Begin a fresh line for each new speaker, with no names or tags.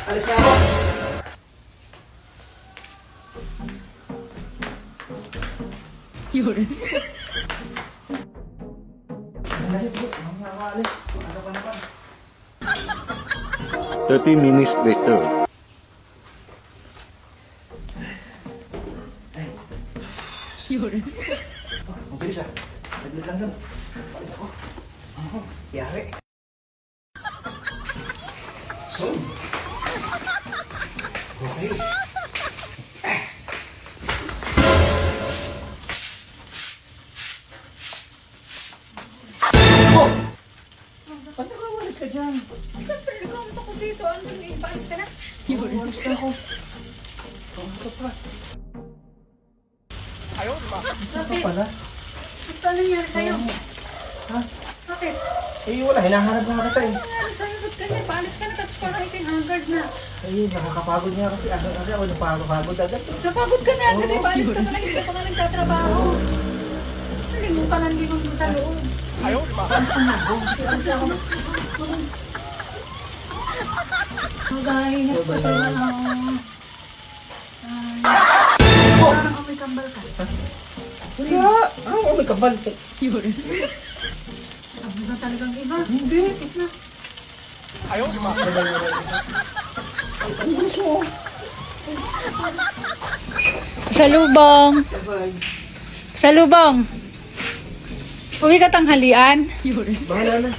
Alis na ako.
Yun.
Dali po, mga alis. Ano pa naman?
30 minutes later.
Yun.
Oh, ang bilis ah. Saglit lang lang. Alis ako. Oh, yari. So. Okay. Oh! Ba't nakawalis ka dyan?
Siyempre, ikaw ako dito. Ano yung ipalis ka na?
Yun.
Walis na ako. Ito pa. Ito pala.
Ba't ano nangyari sa'yo?
Ha?
Bakit?
Eh wala, hinahanap na kita eh.
Ano nangyari sa'yo? Ba't ganyan? Paalis ka na at parang ikaw yung haggard na.
Eh, nakakapagod niya kasi agad-agad ako napagod agad.
Napagod ka na agad eh. Paalis ka na lang. Hindi ka na nagtatrabaho. Nalimutan ang limang mo sa loob.
Ayaw, di ba? Alis na ako. Alis na ako.
Magahinap ka pala. Parang amoy kambal ka.
Wala. Ano may kabal?
Yun.
Amoy ka talagang iba.
Hindi.
Kiss na.
Ang bilis mo.
Salubong.
Bye-bye.
Salubong. Uwi ka tanghalian. Yun.
Bahala na.